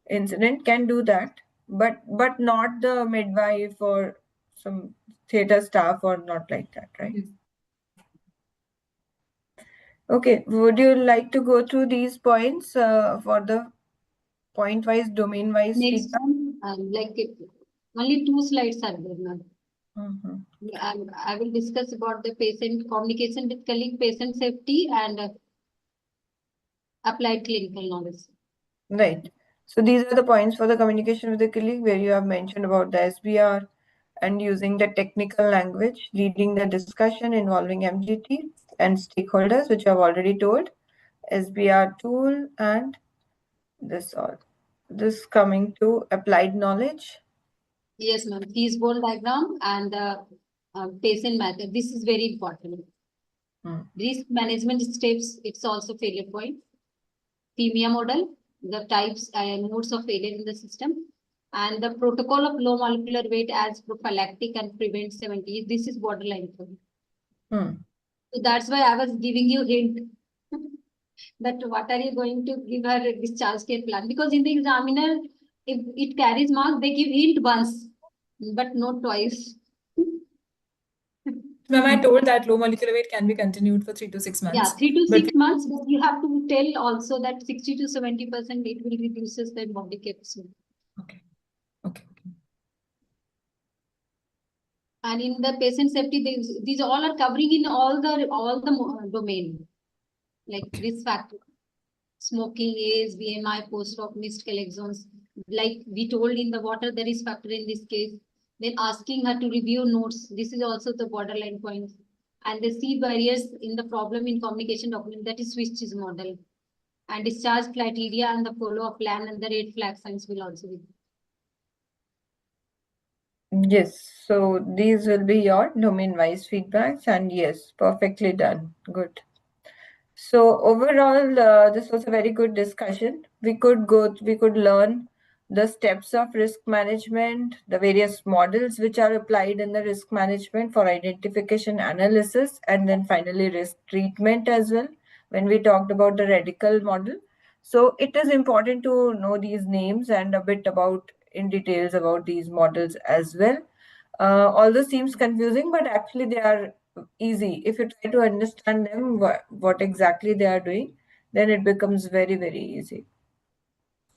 A: incident can do that, but not the midwife or some theater staff or not like that, right?
C: Yes.
A: Okay, would you like to go through these points for the point-wise, domain-wise
B: next
A: feedback?
B: one, Only 2 slides are there, ma'am.
A: Mm-hmm.
B: I will discuss about the patient communication with colleague, patient safety, and applied clinical knowledge.
A: Right. So these are the points for the communication with the colleague where you have mentioned about the SBR and using the technical language, leading the discussion involving MGT and stakeholders, which you have already told, SBR tool, and this all. This coming to applied knowledge.
B: Yes, ma'am. Fishbone diagram and the patient method. This is very important. Risk management steps, it's also failure point. PMIA model, the types and modes of failure in the system, and the protocol of low molecular weight as prophylactic and prevent 70. This is borderline point. So that's why I was giving you hint that what are you going to give her a discharge care plan, because in the examiner, if it carries marks, they give hint once, but not twice.
C: Ma'am, I told that low molecular weight can be continued for 3 to 6 months.
B: Yeah, 3 to 6 months, but you have to tell also that 60 to 70% it will reduces the body capacity.
C: Okay. Okay.
B: And in the patient safety, these all are covering in all the domain, like risk factor, smoking, age, BMI, post-op, missed exons. Like we told in the water, the risk factor in this case. Then asking her to review notes. This is also the borderline point. And the C barriers in the problem in communication document, that is switches model. And discharge criteria and the follow-up plan and the red flag signs will also be.
A: Yes, so these will be your domain-wise feedbacks, and yes, perfectly done. Good. So overall, this was a very good discussion. We could learn the steps of risk management, the various models which are applied in the risk management for identification, analysis, and then finally risk treatment as well. When we talked about the radical model, so it is important to know these names and a bit about in details about these models as well. Although seems confusing, but actually they are easy. If you try to understand them, what exactly they are doing, then it becomes very, very easy.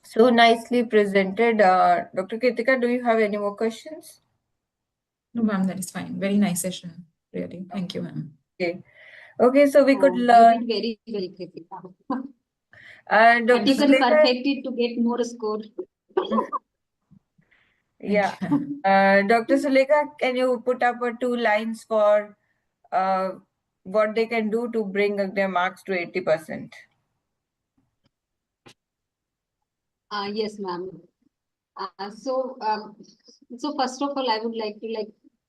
A: So nicely presented. Dr. Kritika, do you have any more questions?
C: No, ma'am, that is fine. Very nice session, really. Thank you, ma'am.
A: Okay. Okay, so we could
B: You
A: learn.
B: did very, very Kritika.
A: And
B: But
A: Dr.
B: you can
A: Sulekha,
B: perfect it to get more score.
A: yeah. Dr. Sulekha, can you put up 2 lines for what they can do to bring their marks to 80%?
B: Yes, ma'am. So first of all, I would like to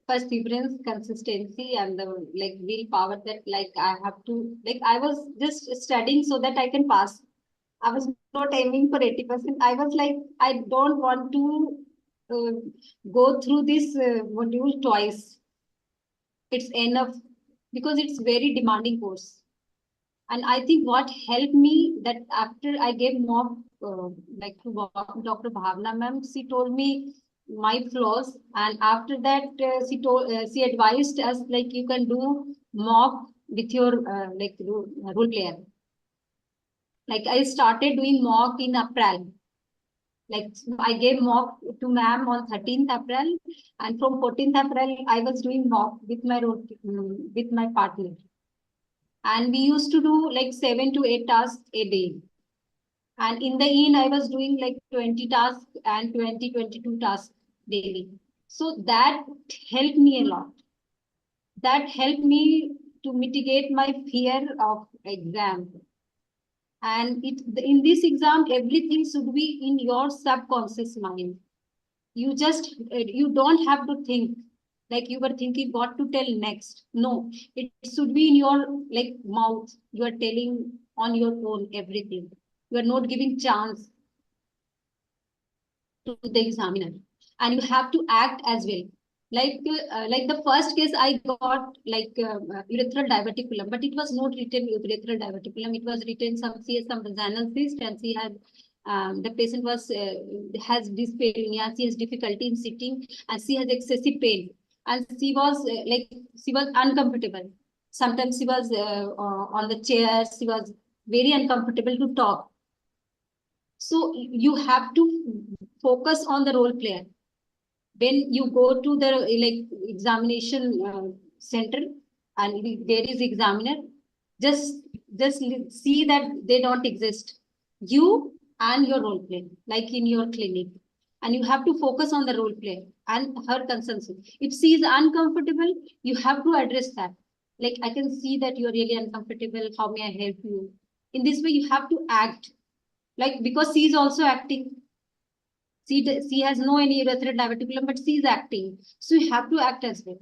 B: perseverance, consistency, and the willpower that I have to I was just studying so that I can pass. I was not aiming for 80%. I was like, I don't want to go through this module twice. It's enough because it's very demanding course. And I think what helped me that after I gave mock to Dr. Bhawna ma'am, she told me my flaws, and after that she advised us you can do mock with your role player. I started doing mock in April. I gave mock to ma'am on 13th April, and from 14th April I was doing mock with my partner. And we used to do 7 to 8 tasks a day. And in the end, I was doing 20 tasks and 22 tasks daily. So that helped me a lot. That helped me to mitigate my fear of exam. And in this exam, everything should be in your subconscious mind. You don't have to think you were thinking what to tell next. No, it should be in your mouth. You are telling on your own everything. You are not giving chance to the examiner, and you have to act as well. Like the first case I got urethral diverticulum, but it was not written urethral diverticulum. It was written she has some vaginal cyst, and she had the patient has dyspnea. She has difficulty in sitting, and she has excessive pain, and she was she was uncomfortable. Sometimes she was on the chair. She was very uncomfortable to talk. So you have to focus on the role player. when you go to the examination center and there is examiner, just see that they don't exist. You and your role play, like in your clinic, and you have to focus on the role play and her concerns. If she is uncomfortable, you have to address that. Like, I can see that you're really uncomfortable. How may I help you? In this way, you have to act. Like, because she is also acting. She has no any urethral diverticulum, but she is acting. So you have to act as well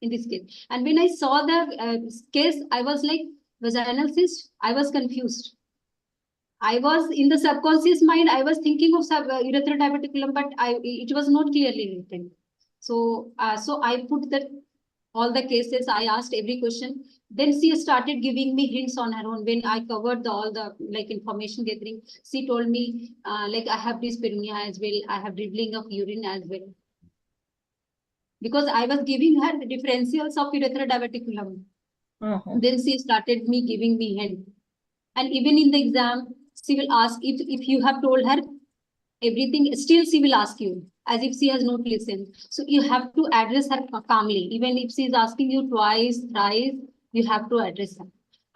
B: in this case. And when I saw the case, I was like, vaginal cyst, I was confused. I was in the subconscious mind, I was thinking of urethral diverticulum, but it was not clearly written. So, so I put that all the cases, I asked every question. Then she started giving me hints on her own. When I covered all the information gathering, she told me I have dyspareunia as well. I have dribbling of urine as well. Because I was giving her the differentials of urethral diverticulum. Then she started giving me hint. And even in the exam, she will ask if you have told her everything, still she will ask you as if she has not listened. So you have to address her calmly. Even if she is asking you twice, thrice, you have to address her.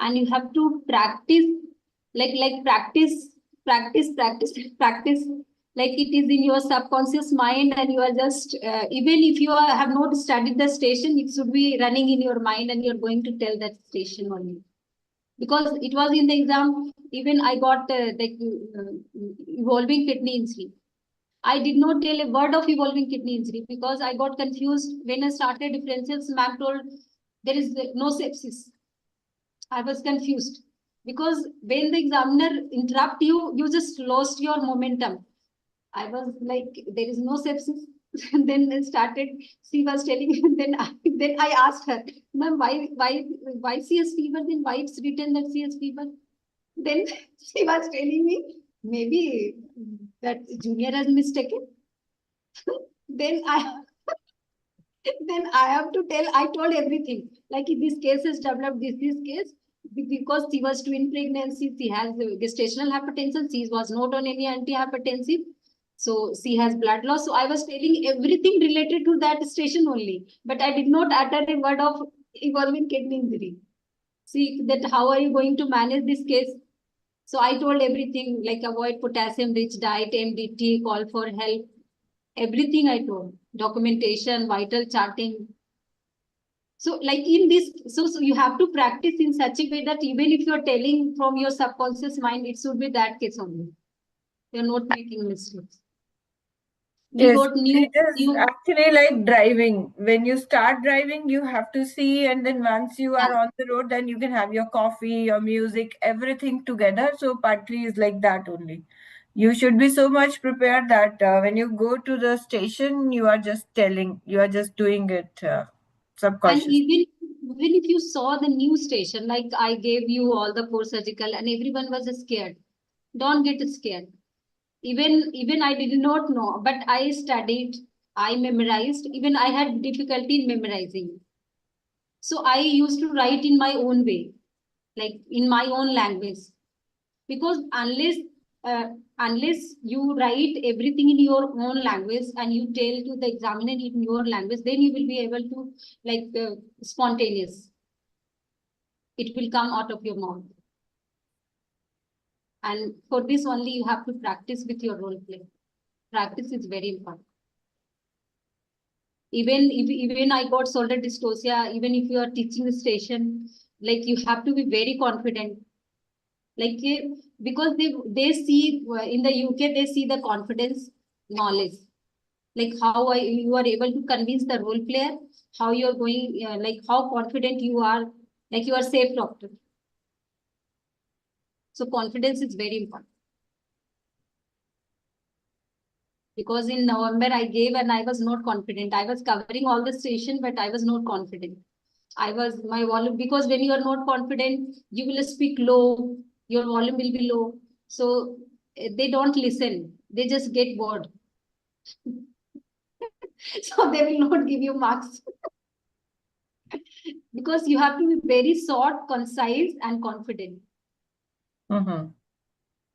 B: And you have to practice, practice. Like it is in your subconscious mind, and you are just, even if you have not studied the station, it should be running in your mind and you're going to tell that station only. Because it was in the exam, even I got evolving kidney injury. I did not tell a word of evolving kidney injury because I got confused. When I started differentials, ma'am told there is no sepsis. I was confused because when the examiner interrupt you, you just lost your momentum. I was like, there is no sepsis. Then it started, she was telling me, then I asked her, ma'am, why CS fever? Then why it's written that CS fever? Then she was telling me, maybe that junior has mistaken. Then I have to tell, I told everything. Like if this case is developed, this case, because she was twin pregnancy, she has gestational hypertension, she was not on any antihypertensive. So she has blood loss. So I was telling everything related to that station only. But I did not utter a word of evolving kidney injury. See that how are you going to manage this case? So I told everything like avoid potassium rich diet, MDT, call for help. Everything I told. Documentation, vital charting. So like in this, so you have to practice in such a way that even if you're telling from your subconscious mind, it should be that case only. You're not making mistakes.
A: Yes, it is actually like driving. When you start driving, you have to see, and then once you are on the road, then you can have your coffee, your music, everything together. So part 3 is like that only. You should be so much prepared that when you go to the station, you are just doing it
B: And
A: subconsciously.
B: even if you saw the new station, like I gave you all the post-surgical and everyone was scared. Don't get scared. Even I did not know, but I studied, I memorized, even I had difficulty in memorizing. So I used to write in my own way, like in my own language. Because unless you write everything in your own language and you tell to the examiner in your language, then you will be able to spontaneous. It will come out of your mouth. And for this only you have to practice with your role play. Practice is very important. Even I got shoulder dystocia, even if you are teaching the station, like you have to be very confident. Like because they see in the UK, they see the confidence knowledge. Like how you are able to convince the role player, how you're going, like how confident you are, like you are safe doctor. So confidence is very important. Because in November I gave and I was not confident. I was covering all the station, but I was not confident. My volume, because when you are not confident, you will speak low, your volume will be low. So they don't listen. They just get bored. So they will not give you marks. Because you have to be very short, concise, and confident.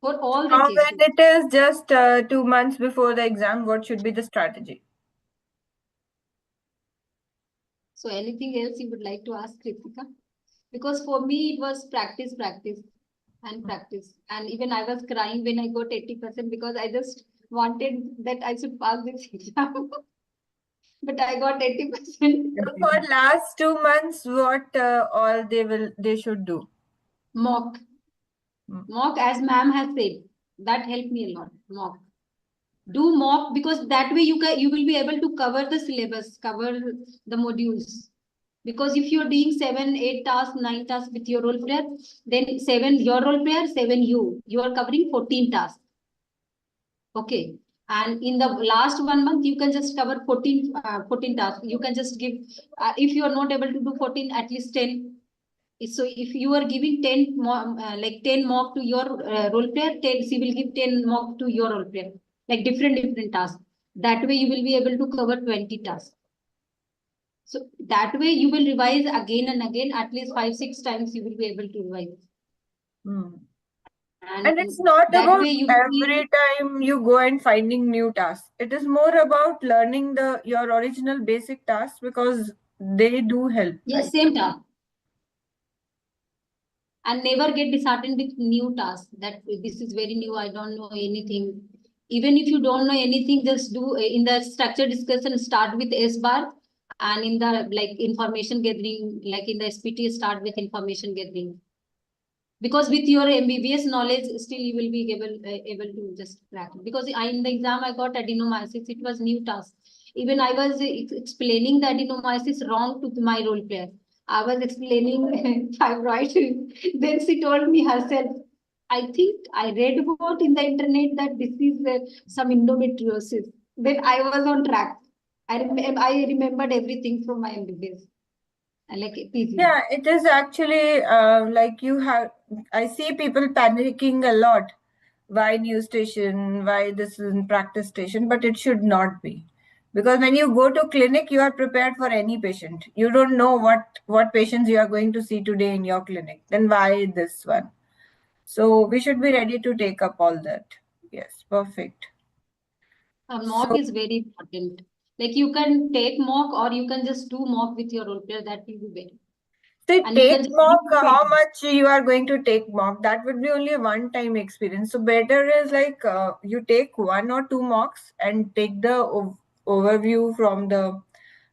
B: For all the
A: Now,
B: cases.
A: when it is just 2 months before the exam, what should be the strategy?
B: So anything else you would like to ask, Kritika? Because for me, it was practice, practice, and practice. And even I was crying when I got 80% because I just wanted that I should pass this exam. But I got 80%.
A: For last 2 months, what all they should do?
B: Mock. Mock, as ma'am has said, that helped me a lot. Mock. Do mock, because that way you will be able to cover the syllabus, cover the modules. Because if you're doing 7, 8 tasks, 9 tasks with your role player, then 7 your role player, 7 you are covering 14 tasks. Okay. And in the last 1 month, you can just cover 14 tasks. You can just give, if you are not able to do 14, at least 10. So if you are giving 10 like 10 mock to your role player, 10, she will give 10 mock to your role player, like different tasks. That way you will be able to cover 20 tasks. So that way you will revise again and again, at least 5, 6 times you will be able to revise.
A: And it's not
B: that
A: about
B: way you
A: every time you go and finding new tasks. It is more about learning your original basic tasks because they do help.
B: Yes,
A: right?
B: same task. And never get disheartened with new tasks, that this is very new, I don't know anything. Even if you don't know anything, just do in the structure discussion, start with S bar, and in the like information gathering, like in the SPT, start with information gathering. Because with your MBBS knowledge, still you will be able to just crack it. Because in the exam I got adenomyosis, it was new task. Even I was explaining the adenomyosis wrong to my role player. I was explaining thyroid. Then she told me herself, I think I read about in the internet that this is some endometriosis. Then I was on track. I remembered everything from my MBBS. Like PG.
A: Yeah, it is actually like I see people panicking a lot. Why new station? Why this is in practice station? But it should not be. Because when you go to clinic, you are prepared for any patient. You don't know what patients you are going to see today in your clinic. Then why this one? So we should be ready to take up all that. Yes, perfect.
B: Mock is very important. Like you can take mock or you can just do mock with your role player. That will be better.
A: So
B: And you
A: take
B: can just
A: mock,
B: give
A: how
B: feedback.
A: much you are going to take mock? That would be only a one-time experience. So better is like you take 1 or 2 mocks and take the overview from the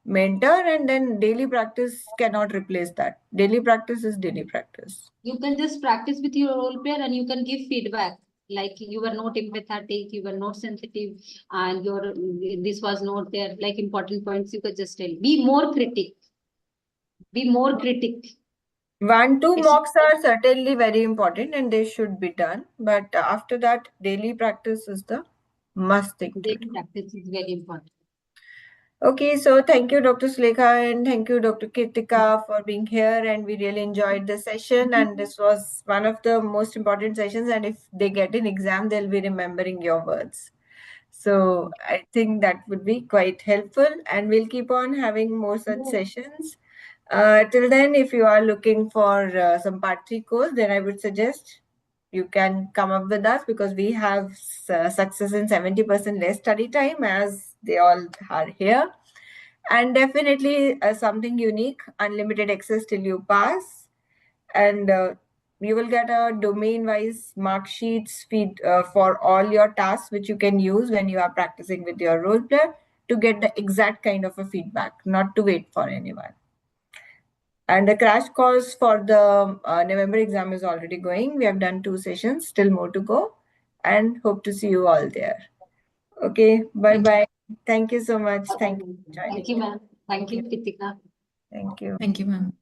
A: mentor, and then daily practice cannot replace that. Daily practice is daily practice.
B: You can just practice with your role player and you can give feedback. Like you were not empathetic, you were not sensitive, and this was not there. Like important points, you could just tell. Be more critic. Be more critic.
A: 1, 2
B: It's
A: mocks are certainly very important and they should be done. But after that, daily practice is the must thing to do.
B: daily practice is very important.
A: Okay, so thank you, Dr. Sulekha, and thank you, Dr. Kritika, for being here. And we really enjoyed the session. And this was one of the most important sessions. And if they get an exam, they'll be remembering your words. So I think that would be quite helpful. And we'll keep on having more such sessions. Till then, if you are looking for some part 3 course, then I would suggest you can come up with us because we have success in 70% less study time as they all are here. And definitely something unique, unlimited access till you pass. And you will get a domain-wise mark sheets feed for all your tasks, which you can use when you are practicing with your role player to get the exact kind of a feedback, not to wait for anyone. And the crash course for the November exam is already going. We have done 2 sessions, still more to go, and hope to see you all there. Okay, bye-bye. Thank you so much. Thank you for joining.
B: Thank you, ma'am. Thank you, Kritika.
A: Thank you.
C: Thank you, ma'am.